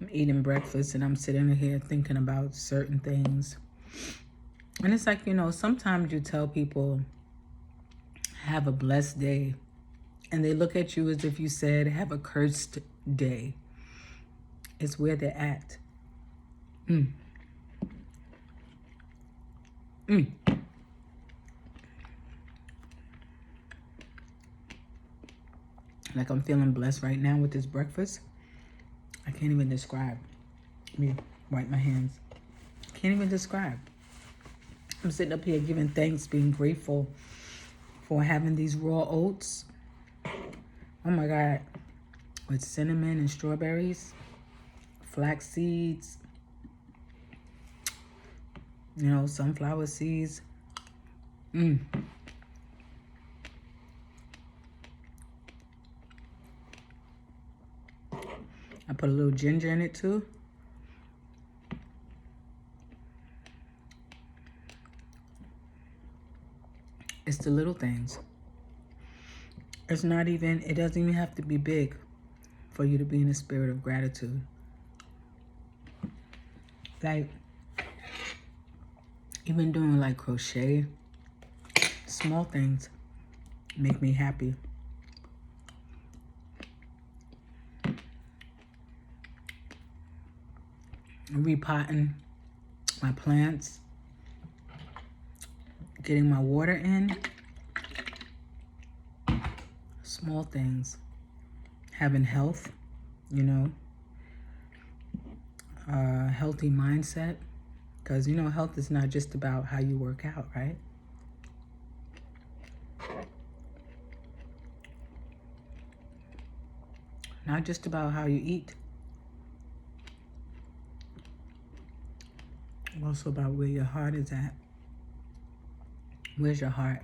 I'm eating breakfast and I'm sitting here thinking about certain things. And it's like, sometimes you tell people, have a blessed day. And they look at you as if you said, have a cursed day. It's where they're at. Like I'm feeling blessed right now with this breakfast. I can't even describe. Let me wipe my hands. Can't even describe. I'm sitting up here giving thanks, being grateful for having these raw oats. Oh my God. With cinnamon and strawberries, flax seeds, sunflower seeds. I put a little ginger in it too. It's the little things. It doesn't even have to be big for you to be in a spirit of gratitude. Like, even doing like crochet, small things make me happy. Repotting my plants, getting my water in, small things. Having health, healthy mindset. Because, health is not just about how you work out, right? Not just about how you eat. Also about where your heart is at. Where's your heart?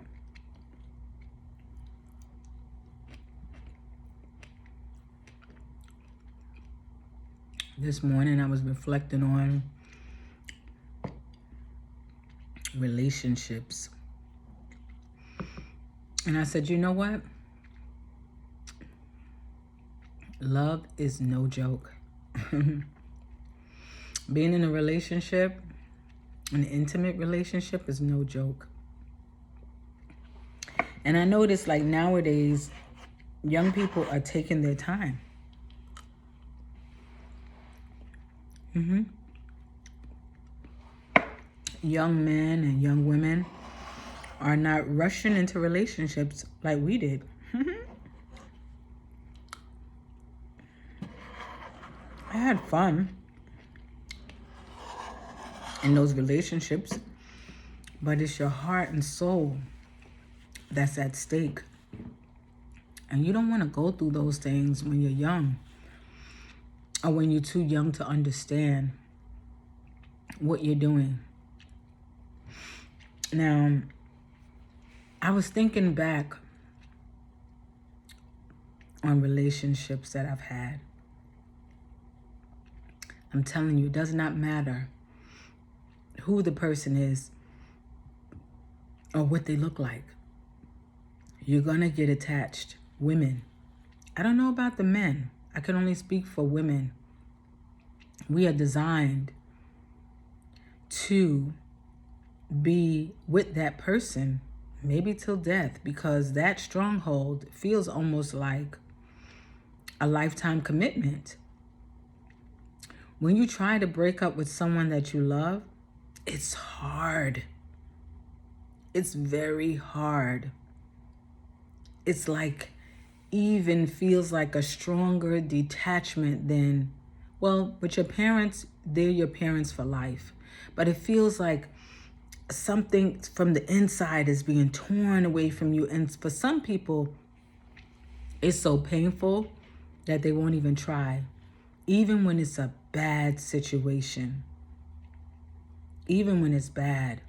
This morning I was reflecting on relationships. And I said, you know what? Love is no joke. Being in a relationship, an intimate relationship, is no joke. And I notice, like, nowadays, young people are taking their time. Young men and young women are not rushing into relationships like we did. I had fun in those relationships, but it's your heart and soul that's at stake. And you don't want to go through those things when you're young, or when you're too young to understand what you're doing. Now, I was thinking back on relationships that I've had. I'm telling you, it does not matter who the person is or what they look like. You're going to get attached. Women. I don't know about the men. I can only speak for women. We are designed to be with that person, maybe till death, because that stronghold feels almost like a lifetime commitment. When you try to break up with someone that you love, it's hard. It's very hard. It's like, even feels like a stronger detachment than, well, with your parents, they're your parents for life. But it feels like something from the inside is being torn away from you. And for some people, it's so painful that they won't even try, even when it's a bad situation. Even when it's bad.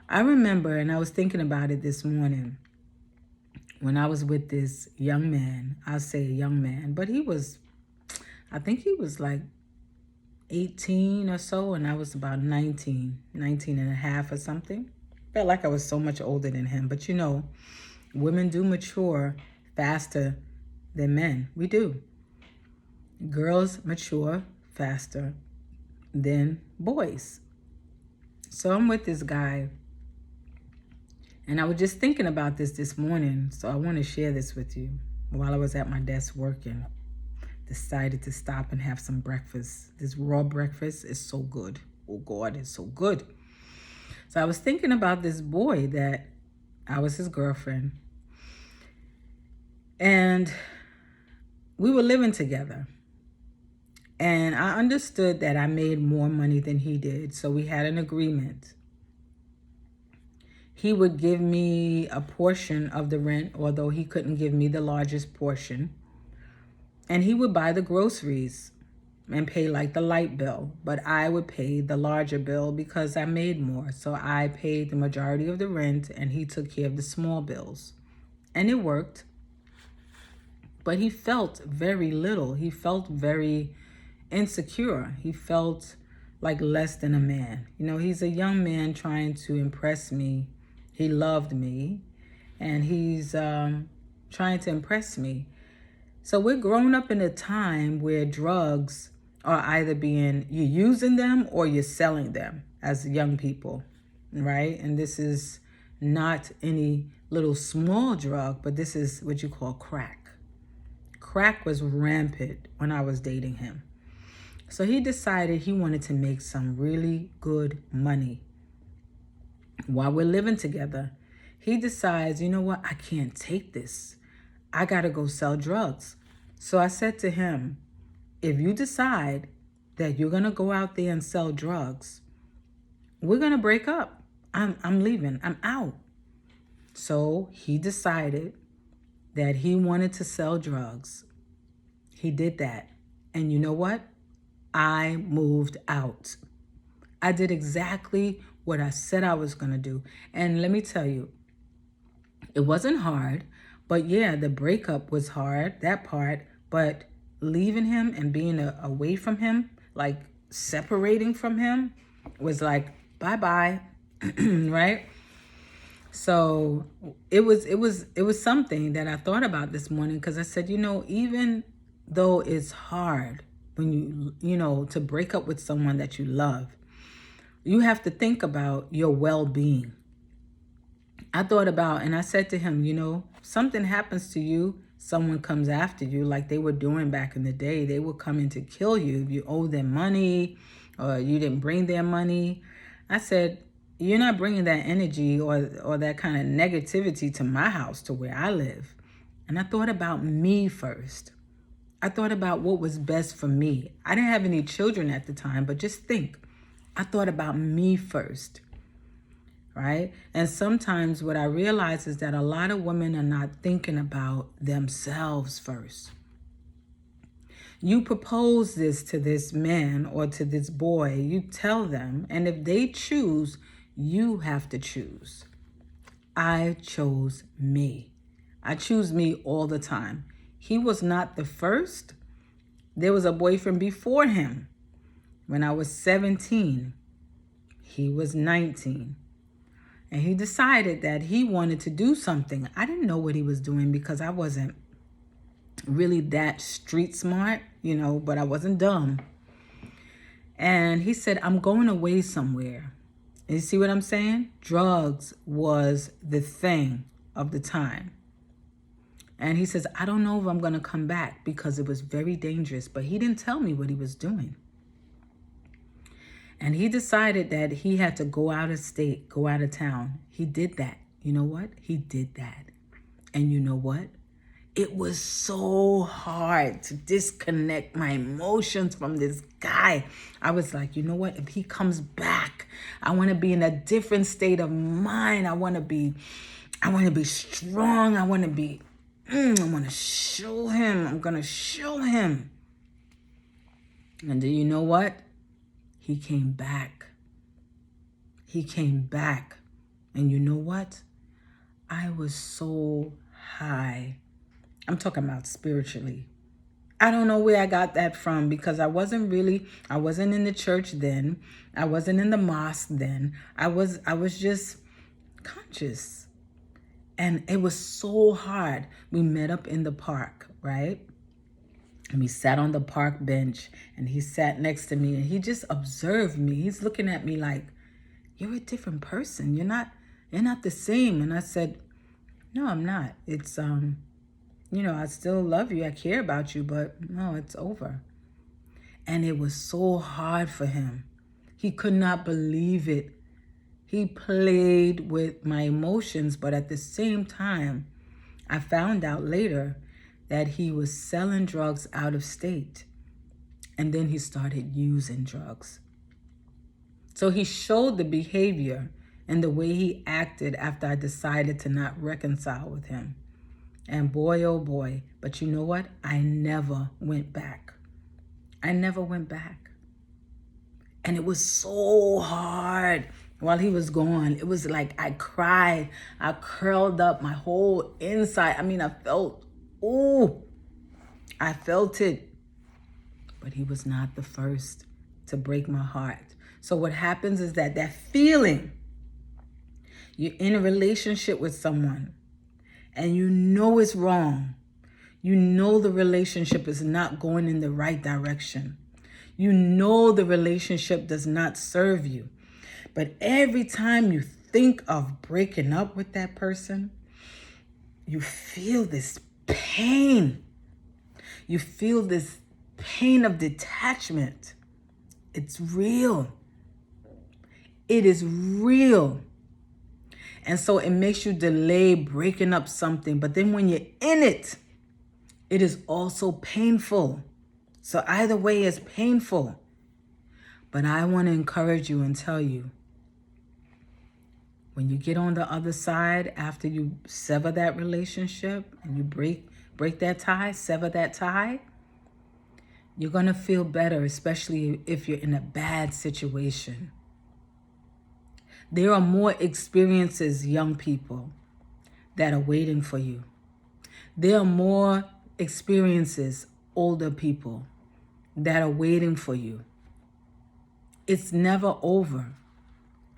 I remember, and I was thinking about it this morning, when I was with this young man. I'll say a young man, but I think he was like 18 or so, and I was about 19 and a half or something. Felt like I was so much older than him. But women do mature faster than men. We do. Girls mature faster than boys. So I'm with this guy, and I was just thinking about this morning, so I want to share this with you. While I was at my desk working, decided to stop and have some breakfast. This raw breakfast is so good. Oh God, it's so good. So I was thinking about this boy that I was his girlfriend, and we were living together. And I understood that I made more money than he did, so we had an agreement. He would give me a portion of the rent, although he couldn't give me the largest portion. And he would buy the groceries and pay like the light bill, but I would pay the larger bill because I made more. So I paid the majority of the rent and he took care of the small bills. And it worked. But he felt very little. He felt very insecure. He felt like less than a man. You know, he's a young man trying to impress me. He loved me, and he's trying to impress me. So we're grown up in a time where drugs are either you're using them or you're selling them as young people, right? And this is not any little small drug, but this is what you call crack. Crack was rampant when I was dating him. So he decided he wanted to make some really good money. While we're living together, he decides, you know what, I can't take this. I got to go sell drugs. So I said to him, if you decide that you're going to go out there and sell drugs, we're going to break up. I'm leaving. I'm out. So he decided that he wanted to sell drugs. He did that. And you know what? I moved out. I did exactly what I said I was going to do. And let me tell you, it wasn't hard, but yeah, the breakup was hard, that part. But leaving him and being away from him, like separating from him, was like, bye-bye, right? So it was something that I thought about this morning, because I said, you know, even though it's hard when you know, to break up with someone that you love, you have to think about your well-being. I thought about, and I said to him, you know, something happens to you, someone comes after you like they were doing back in the day. They were coming to kill you if you owe them money or you didn't bring their money. I said, you're not bringing that energy or that kind of negativity to my house, to where I live. And I thought about me first. I thought about what was best for me. I didn't have any children at the time, but just think, I thought about me first, right? And sometimes what I realize is that a lot of women are not thinking about themselves first. You propose this to this man or to this boy, you tell them, and if they choose, you have to choose. I chose me. I choose me all the time. He was not the first. There was a boyfriend before him. When I was 17, he was 19. And he decided that he wanted to do something. I didn't know what he was doing because I wasn't really that street smart, you know, but I wasn't dumb. And he said, I'm going away somewhere. And you see what I'm saying? Drugs was the thing of the time. And he says, I don't know if I'm going to come back because it was very dangerous. But he didn't tell me what he was doing. And he decided that he had to go out of state, go out of town. He did that. You know what? He did that. And you know what? It was so hard to disconnect my emotions from this guy. I was like, you know what? If he comes back, I want to be in a different state of mind. I want to be strong. I want to show him. I'm going to show him. And do you know what? He came back. He came back. And you know what? I was so high. I'm talking about spiritually. I don't know where I got that from because I wasn't in the church then. I wasn't in the mosque then. I was just conscious. And it was so hard. We met up in the park, right? And we sat on the park bench, and he sat next to me, and he just observed me. He's looking at me like, you're a different person. You're not the same. And I said, no, I'm not. It's, I still love you. I care about you, but no, it's over. And it was so hard for him. He could not believe it. He played with my emotions, but at the same time, I found out later that he was selling drugs out of state. And then he started using drugs. So he showed the behavior and the way he acted after I decided to not reconcile with him. And boy, oh boy, but you know what? I never went back. I never went back. And it was so hard while he was gone. It was like I cried. I curled up my whole inside. I mean, I felt it. But he was not the first to break my heart. So what happens is that feeling, you're in a relationship with someone and you know it's wrong. You know the relationship is not going in the right direction. You know the relationship does not serve you. But every time you think of breaking up with that person, you feel this pain. You feel this pain of detachment. It's real. It is real. And so it makes you delay breaking up something. But then when you're in it, it is also painful. So either way is painful. But I want to encourage you and tell you, when you get on the other side, after you sever that relationship and you break that tie, sever that tie, you're going to feel better, especially if you're in a bad situation. There are more experiences, young people, that are waiting for you. There are more experiences, older people, that are waiting for you. It's never over,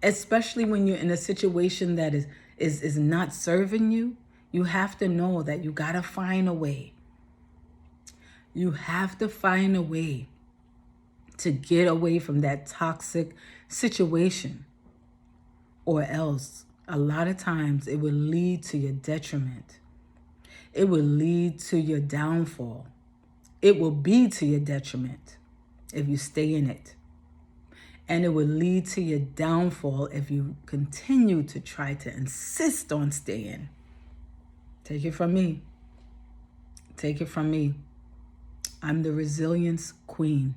especially when you're in a situation that is not serving you. You have to know that you got to find a way. You have to find a way to get away from that toxic situation, or else a lot of times it will lead to your detriment. It will lead to your downfall. It will be to your detriment if you stay in it. And it will lead to your downfall if you continue to try to insist on staying. Take it from me. Take it from me. I'm the resilience queen.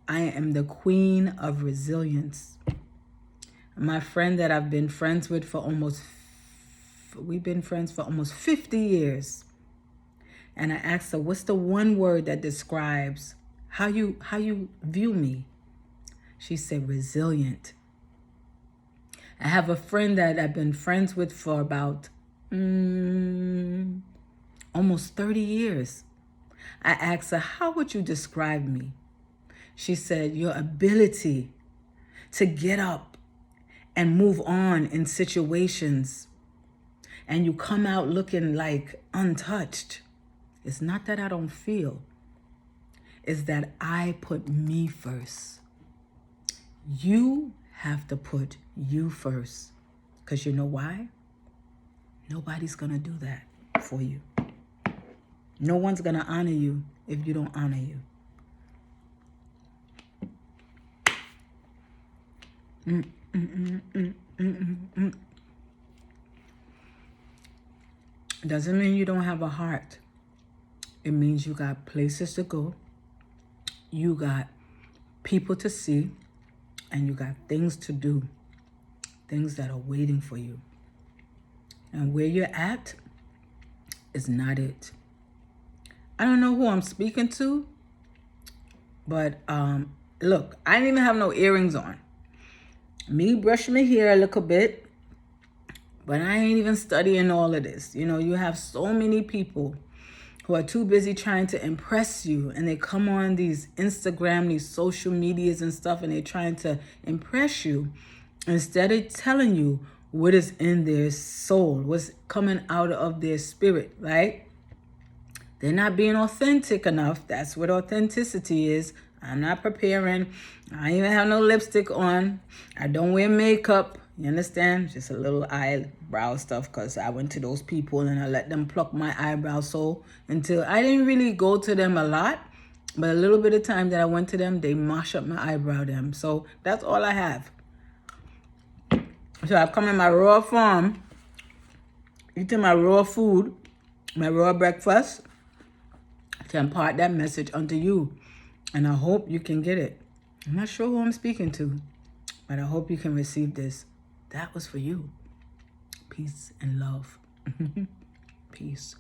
I am the queen of resilience. My friend that I've been friends with for we've been friends for almost 50 years. And I asked her, what's the one word that describes how you view me? She said, resilient. I have a friend that I've been friends with for about almost 30 years. I asked her, how would you describe me? She said, your ability to get up and move on in situations, and you come out looking like untouched. It's not that I don't feel. It's that I put me first. You have to put you first. Because you know why? Nobody's going to do that for you. No one's going to honor you if you don't honor you. Doesn't mean you don't have a heart. It means you got places to go. You got people to see. And you got things to do. Things that are waiting for you. And where you're at is not it. I don't know who I'm speaking to. But look, I didn't even have no earrings on. Me brushing my hair a little bit. But I ain't even studying all of this. You know, you have so many people who are too busy trying to impress you. And they come on these Instagram, these social medias and stuff. And they're trying to impress you. Instead of telling you what is in their soul. What's coming out of their spirit, right? They're not being authentic enough. That's what authenticity is. I'm not preparing. I don't even have no lipstick on. I don't wear makeup. You understand? Just a little eyebrow stuff because I went to those people and I let them pluck my eyebrows. So until I didn't really go to them a lot, but a little bit of time that I went to them, they mash up my eyebrow them. So that's all I have. So I've come in my raw form, eating my raw food, my raw breakfast, to impart that message unto you. And I hope you can get it. I'm not sure who I'm speaking to, but I hope you can receive this. That was for you. Peace and love. Peace.